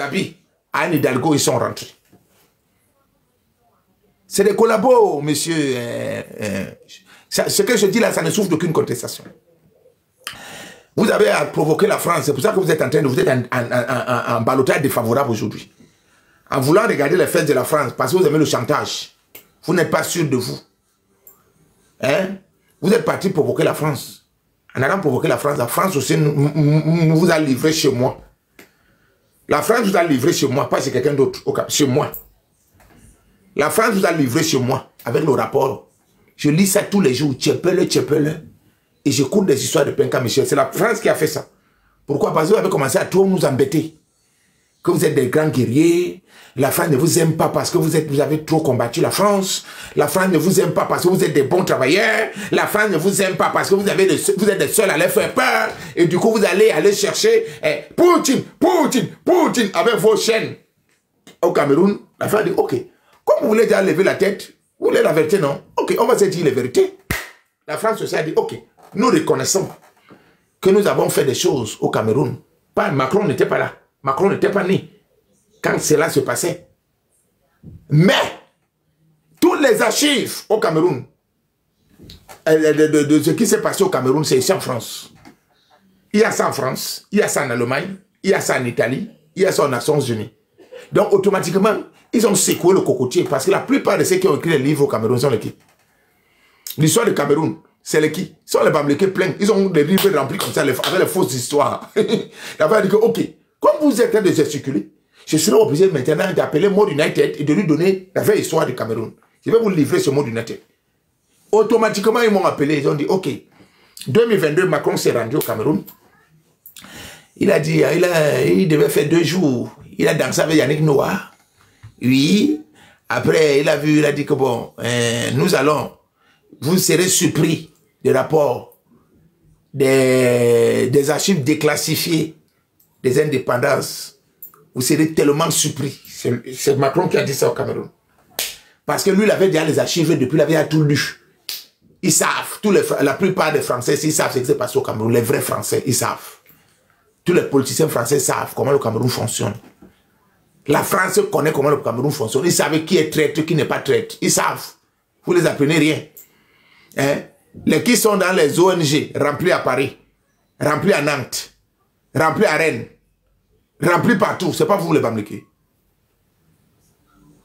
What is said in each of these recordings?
habits à Anne Hidalgo, ils sont rentrés. C'est des collabos, monsieur. Ce que je dis là, ça ne souffre d'aucune contestation. Vous avez provoqué la France, c'est pour ça que vous êtes en ballottage défavorable aujourd'hui. En voulant regarder les fesses de la France, parce que vous aimez le chantage, vous n'êtes pas sûr de vous. Hein? Vous êtes parti provoquer la France. En allant provoquer la France aussi nous vous a livré chez moi. La France vous a livré chez moi, pas chez quelqu'un d'autre, chez moi. La France vous a livré chez moi, avec le rapport. Je lis ça tous les jours, tchepele. Et j'écoute des histoires de Penka Michel. C'est la France qui a fait ça. Pourquoi? Parce que vous avez commencé à trop nous embêter. Que vous êtes des grands guerriers. La France ne vous aime pas parce que vous avez trop combattu la France. La France ne vous aime pas parce que vous êtes des bons travailleurs. La France ne vous aime pas parce que vous êtes des seuls à les faire peur. Et du coup, vous allez chercher Poutine avec vos chaînes. Au Cameroun, la France dit, ok, comme vous voulez déjà lever la tête, vous voulez la vérité, non? Ok, on va se dire la vérité. La France aussi a dit, ok, nous reconnaissons que nous avons fait des choses au Cameroun. Macron n'était pas là. Macron n'était pas né quand cela se passait. Mais, toutes les archives au Cameroun, de ce qui s'est passé au Cameroun, c'est ici en France. Il y a ça en France, il y a ça en Allemagne, il y a ça en Italie, il y a ça aux Nations Unies. Donc, automatiquement, ils ont secoué le cocotier parce que la plupart de ceux qui ont écrit les livres au Cameroun sont les qui? L'histoire du Cameroun, c'est les qui? Ce sont les Bamlékés pleins. Ils ont des livres remplis comme ça avec les fausses histoires. La va dire que, ok, comme vous êtes en train de gesticuler, je serai obligé maintenant d'appeler Mode United et de lui donner la vraie histoire du Cameroun. Je vais vous livrer ce Mode United. Automatiquement, ils m'ont appelé. Ils ont dit, ok, 2022, Macron s'est rendu au Cameroun. Il a dit, il devait faire 2 jours. Il a dansé avec Yannick Noah. Oui. Après, il a dit que bon, vous serez surpris des rapports, des archives déclassifiées des indépendances. Vous serez tellement surpris. C'est Macron qui a dit ça au Cameroun. Parce que lui, il avait déjà les archives depuis, il avait tout lu. Ils savent, la plupart des Français, ils savent ce qui s'est passé au Cameroun. Les vrais Français, ils savent. Tous les politiciens français savent comment le Cameroun fonctionne. La France connaît comment le Cameroun fonctionne. Ils savent qui est traître, qui n'est pas traître. Ils savent. Vous les apprenez rien. Hein? Les qui sont dans les ONG, remplis à Paris, remplis à Nantes, remplis à Rennes, remplis partout. C'est pas vous les Bamlékés.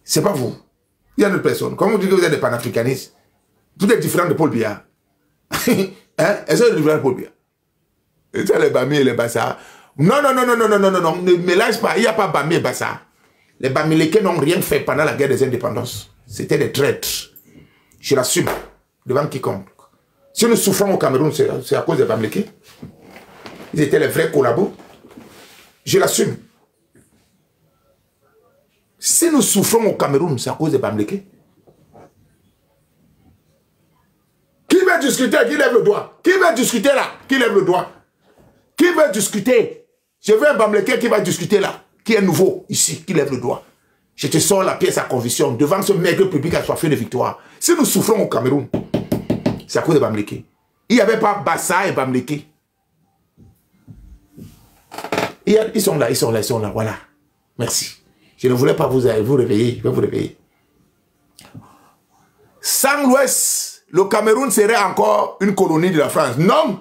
C'est pas vous. Il y a d'autres personnes. Comme vous dites que vous êtes des panafricanistes, vous êtes différents de Paul Biya. Hein? Elles sont différentes de Paul Biya. Et ça, les Bami et les Bassa. Non, ne mélange pas. Il n'y a pas Bami et Bassa. Les Bamilekés n'ont rien fait pendant la guerre des indépendances. C'était des traîtres. Je l'assume. Devant quiconque. Si nous souffrons au Cameroun, c'est à cause des Bamilekés. Ils étaient les vrais collabos. Je l'assume. Si nous souffrons au Cameroun, c'est à cause des Bamilekés. Qui veut discuter? Qui lève le doigt? Qui veut discuter là? Qui lève le doigt? Qui veut discuter? Je veux un Bamléké qui va discuter là, qui est nouveau ici, qui lève le doigt. Je te sors la pièce à conviction devant ce maigre public assoiffé de victoire. Si nous souffrons au Cameroun, c'est à cause de Bamléké. Il n'y avait pas Bassa et Bamléké. Ils sont là, voilà. Merci. Je ne voulais pas vous réveiller, je vais vous réveiller. Sans l'Ouest, le Cameroun serait encore une colonie de la France. Non!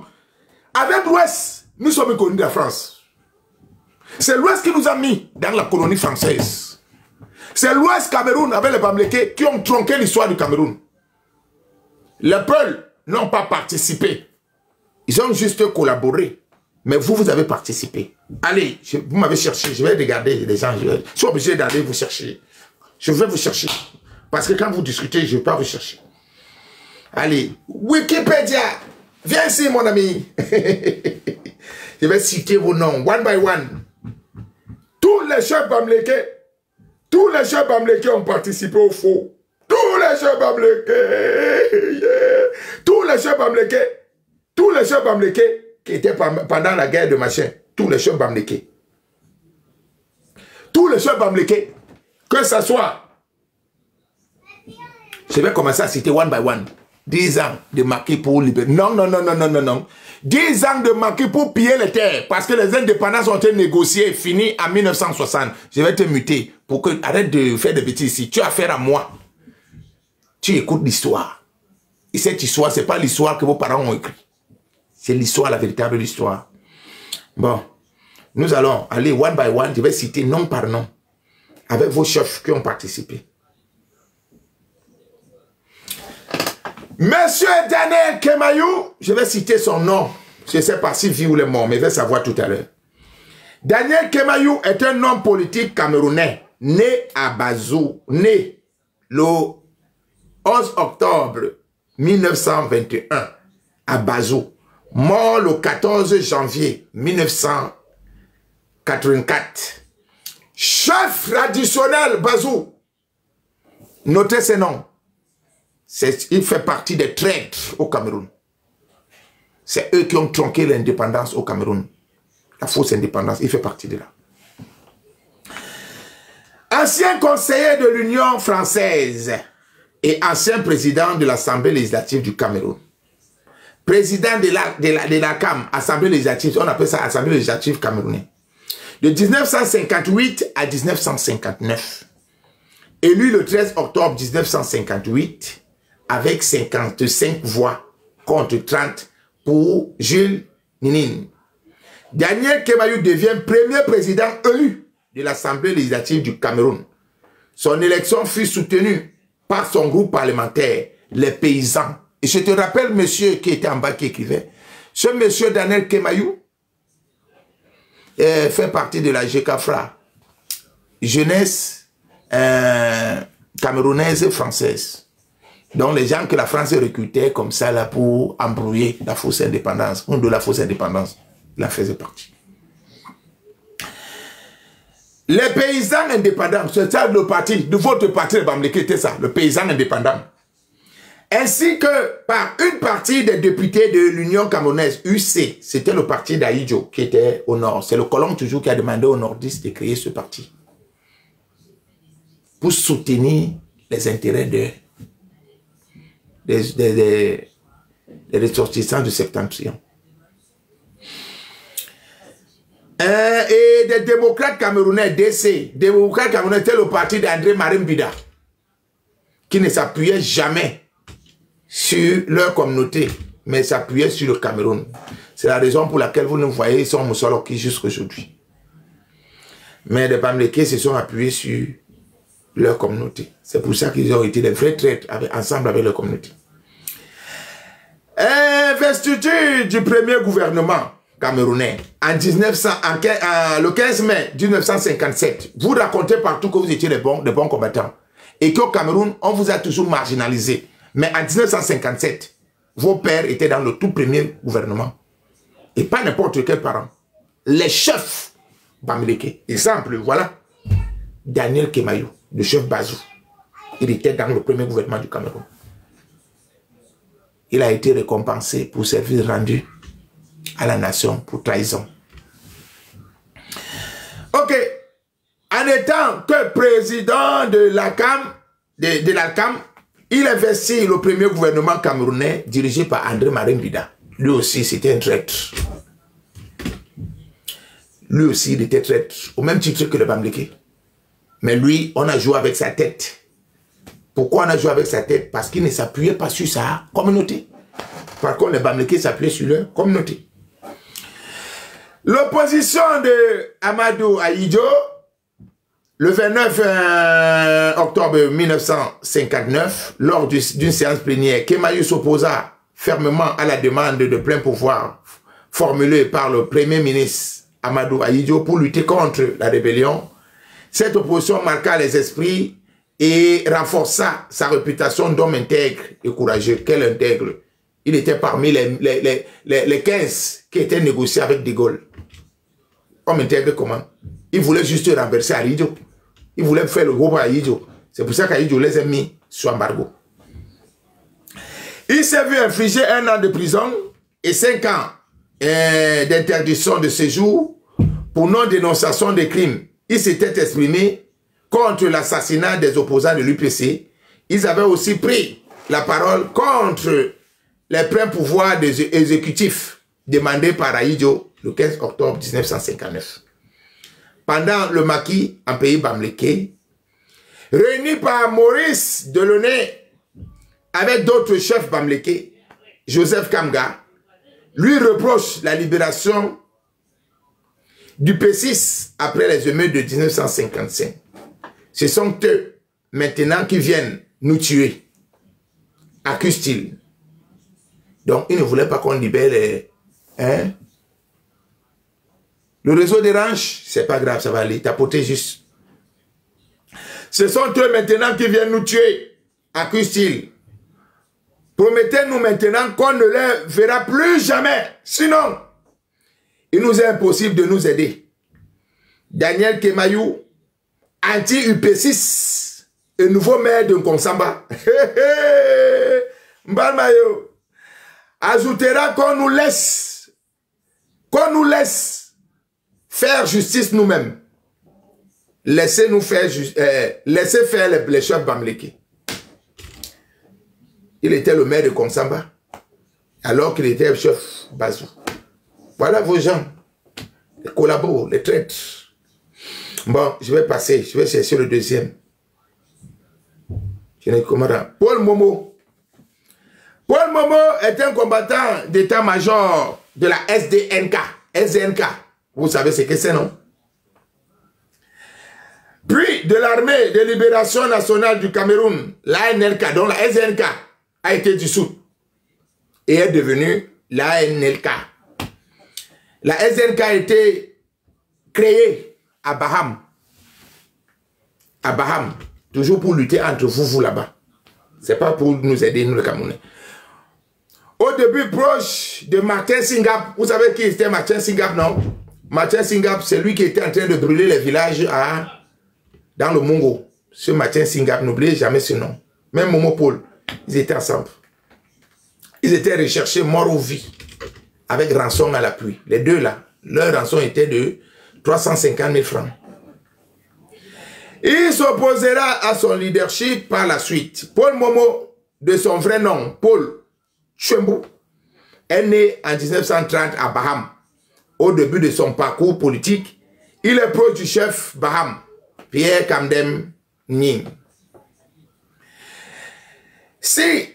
Avec l'Ouest, nous sommes une colonie de la France. C'est l'Ouest qui nous a mis dans la colonie française. C'est l'Ouest Cameroun avec les Bamlékés qui ont tronqué l'histoire du Cameroun. Les Peuls n'ont pas participé. Ils ont juste collaboré. Mais vous avez participé. Allez, vous m'avez cherché. Je vais regarder les gens. Je suis obligé d'aller vous chercher. Je vais vous chercher. Parce que quand vous discutez, je ne vais pas vous chercher. Allez, Wikipédia. Viens ici, mon ami. Je vais citer vos noms, one by one. Tous les chefs Bamlékés ont participé au faux. Tous les chefs Bamlékés, tous les chefs Bamlékés qui étaient pendant la guerre de machin, tous les chefs Bamlékés. Tous les chefs Bamlékés, que ce soit, je vais commencer à citer one by one. 10 ans de marqué pour libérer. Non, non, non, non, non, non, non. 10 ans de marqué pour piller les terres. Parce que les indépendances ont été négociées, finies en 1960. Je vais te muter pour que arrête de faire des bêtises ici. Tu as affaire à moi. Tu écoutes l'histoire. Et cette histoire, ce n'est pas l'histoire que vos parents ont écrite. C'est l'histoire, la véritable histoire. Bon. Nous allons aller one by one. Je vais citer nom par nom. Avec vos chefs qui ont participé. Monsieur Daniel Kemayou, je vais citer son nom. Je ne sais pas s'il vit ou il est mort, mais je vais savoir tout à l'heure. Daniel Kemayou est un homme politique camerounais, né à Bazou, né le 11 octobre 1921 à Bazou, mort le 14 janvier 1984. Chef traditionnel Bazou. Notez ces noms. Il fait partie des traîtres au Cameroun. C'est eux qui ont tronqué l'indépendance au Cameroun. La fausse indépendance, il fait partie de là. Ancien conseiller de l'Union française et ancien président de l'Assemblée législative du Cameroun. Président de la CAM, Assemblée législative, on appelle ça Assemblée législative camerounaise. De 1958 à 1959. Élu le 13 octobre 1958 avec 55 voix contre 30 pour Jules Ninin. Daniel Kemayou devient premier président élu de l'Assemblée législative du Cameroun. Son élection fut soutenue par son groupe parlementaire, les paysans. Et je te rappelle, monsieur qui était en bas qui écrivait, ce monsieur Daniel Kemayou fait partie de la GECAFRA, jeunesse camerounaise française. Donc les gens que la France recrutait comme ça là pour embrouiller la fausse indépendance, ou de la fausse indépendance, il en faisait partie. Les paysans indépendants, c'est ça le parti, de votre parti, le Bamileke était ça, le paysan indépendant. Ainsi que par une partie des députés de l'Union camerounaise, UC, c'était le parti d'Aïdjo qui était au nord. C'est le colon toujours qui a demandé aux nordistes de créer ce parti. Pour soutenir les intérêts des ressortissants du septentrion. Et des démocrates camerounais, DC, démocrates camerounais, c'était le parti d'André Marimbida, qui ne s'appuyait jamais sur leur communauté, mais s'appuyait sur le Cameroun. C'est la raison pour laquelle vous nous voyez, ils sont Moussoloki jusqu'à aujourd'hui. Mais les Bamileke se sont appuyés sur leur communauté. C'est pour ça qu'ils ont été des vrais traîtres ensemble avec leur communauté. Investiture du premier gouvernement camerounais le 15 mai 1957. Vous racontez partout que vous étiez des bons combattants et qu'au Cameroun, on vous a toujours marginalisé. Mais en 1957, vos pères étaient dans le tout premier gouvernement. Et pas n'importe quel parent. Les chefs Bamileke. Exemple, voilà. Daniel Kemayou, le chef Bazou. Il était dans le premier gouvernement du Cameroun. Il a été récompensé pour service rendu à la nation pour trahison. Ok. En étant que président de la CAM, il investit le premier gouvernement camerounais dirigé par André Marimbida. Lui aussi, c'était un traître. Lui aussi, il était traître, au même titre que le Bamileke. Mais lui, on a joué avec sa tête. Pourquoi on a joué avec sa tête? Parce qu'il ne s'appuyait pas sur sa communauté. Par contre, les Bamileke s'appuyaient sur leur communauté. L'opposition de Amadou Ahidjo, le 29 octobre 1959, lors d'une séance plénière, Kemayou s'opposa fermement à la demande de plein pouvoir formulée par le premier ministre Amadou Ahidjo pour lutter contre la rébellion. Cette opposition marqua les esprits et renforça sa réputation d'homme intègre et courageux. Quel intègre! Il était parmi les 15 qui étaient négociés avec De Gaulle. Homme intègre comment? Il voulait juste renverser Ahidjo. Il voulait faire le groupe à Ahidjo. C'est pour ça qu'Ahidjo les a mis sous embargo. Il s'est vu infliger 1 an de prison et 5 ans d'interdiction de séjour pour non-dénonciation des crimes. Il s'était exprimé contre l'assassinat des opposants de l'UPC. Ils avaient aussi pris la parole contre les pleins pouvoirs des exécutifs demandés par Ahidjo le 15 octobre 1959. Pendant le maquis en pays Bamileke, réuni par Maurice Delaunay avec d'autres chefs Bamileke, Joseph Kamga, lui reproche la libération du P6 après les émeutes de 1955. Ce sont eux, maintenant, qui viennent nous tuer, accuse-t-il. Donc, ils ne voulaient pas qu'on libère les... Hein? Le réseau des ranches, c'est pas grave, ça va aller, tapoter juste. Ce sont eux maintenant qui viennent nous tuer, accuse-t-il. Promettez-nous maintenant qu'on ne les verra plus jamais. Sinon, il nous est impossible de nous aider. Daniel Kemayou, anti-UP6, et nouveau maire de Nkonsamba, Mbalmayo, ajoutera qu'on nous laisse faire justice nous-mêmes. Laissez-nous faire, laissez faire les chefs Bamileke. Il était le maire de Nkonsamba, alors qu'il était le chef Bazou. Voilà vos gens, les collabos, les traîtres. Bon, je vais passer, je vais chercher le deuxième. Paul Momo. Paul Momo est un combattant d'état-major de la SDNK. SDNK, vous savez ce que c'est, non? Puis de l'armée de libération nationale du Cameroun, l'ANLK, dont la SDNK a été dissoute et est devenue l'ANLK. La SDNK a été créée à Baham. À Baham. Toujours pour lutter entre vous là-bas. Ce n'est pas pour nous aider, nous les Camerounais. Au début, proche de Martin Singap. Vous savez qui était Martin Singap, non? Martin Singap, c'est lui qui était en train de brûler les villages dans le Mongo. Ce Martin Singap, n'oubliez jamais ce nom. Même Momo Paul, ils étaient ensemble. Ils étaient recherchés morts ou vie. Avec rançon à l'appui. Les deux là, leur rançon était de 350 000 francs. Il s'opposera à son leadership par la suite. Paul Momo, de son vrai nom, Paul Tchembo, est né en 1930 à Baham. Au début de son parcours politique, il est proche du chef Baham, Pierre Kamdem Nying. Si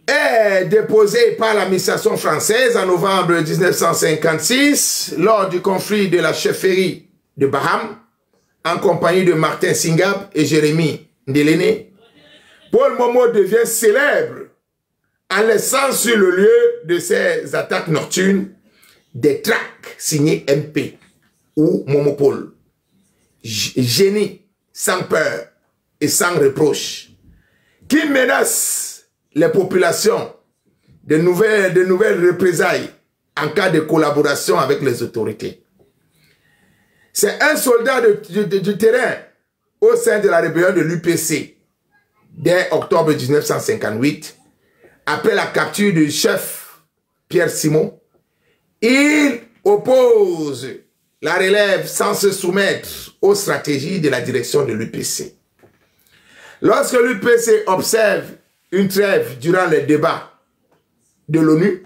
est déposé par l'administration française en novembre 1956 lors du conflit de la chefferie de Baham en compagnie de Martin Singap et Jérémy Ndéléné. Paul Momo devient célèbre en laissant sur le lieu de ses attaques nocturnes des tracts signés MP ou Momo Paul. Génie sans peur et sans reproche qui menace les populations de nouvelles représailles en cas de collaboration avec les autorités. C'est un soldat du terrain au sein de la rébellion de l'UPC dès octobre 1958, après la capture du chef Pierre Simon. Il oppose la relève sans se soumettre aux stratégies de la direction de l'UPC. Lorsque l'UPC observe une trêve durant les débats de l'ONU,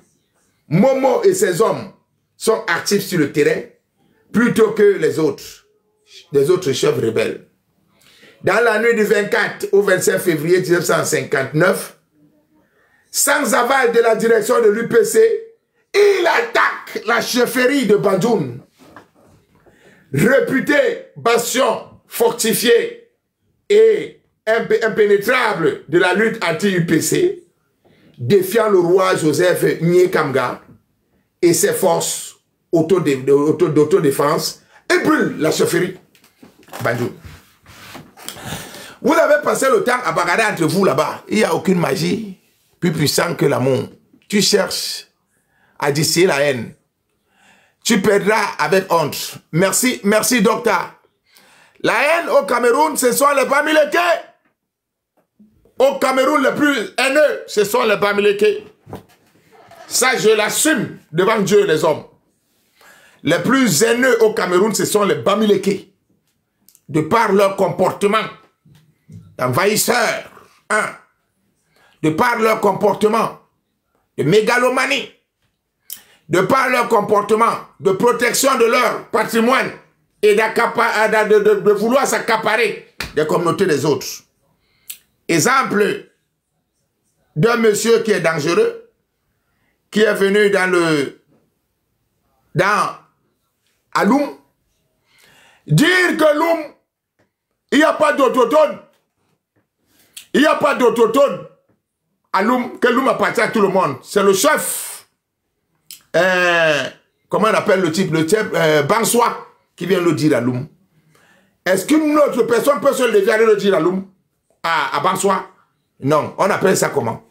Momo et ses hommes sont actifs sur le terrain plutôt que les autres chefs rebelles. Dans la nuit du 24 au 25 février 1959, sans aval de la direction de l'UPC, il attaque la chefferie de Bandoun, réputée bastion fortifié et impénétrable de la lutte anti-UPC, défiant le roi Joseph Nye Kamga et ses forces d'autodéfense et brûle la chefferie Bandoun. Vous avez passé le temps à bagarrer entre vous là-bas. Il n'y a aucune magie plus puissante que l'amour. Tu cherches à distiller la haine. Tu perdras avec honte. Merci, merci docteur. La haine au Cameroun, ce sont les Bamileke. Au Cameroun, les plus haineux, ce sont les Bamileke. Ça, je l'assume devant Dieu et les hommes. Les plus haineux au Cameroun, ce sont les Bamileke. De par leur comportement envahisseur, Un, de par leur comportement de mégalomanie, de par leur comportement de protection de leur patrimoine et de vouloir s'accaparer des communautés des autres. Exemple d'un monsieur qui est dangereux, qui est venu à Loum, dire que Loum, il n'y a pas d'autotone. Il n'y a pas d'autotone à Loum, que Loum appartient à tout le monde. C'est le chef, comment on appelle le type, Bansois, qui vient le dire à Loum. Est-ce qu'une autre personne peut se lever et aller le dire à Loum, à Bansois? Non, on appelle ça comment?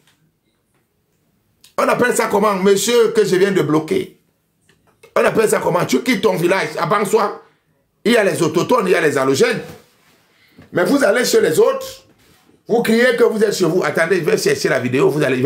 On appelle ça comment, monsieur que je viens de bloquer? On appelle ça comment? Tu quittes ton village à Bansois, il y a les autochtones, il y a les halogènes. Mais vous allez chez les autres, vous criez que vous êtes chez vous. Attendez, je vais chercher la vidéo, vous allez,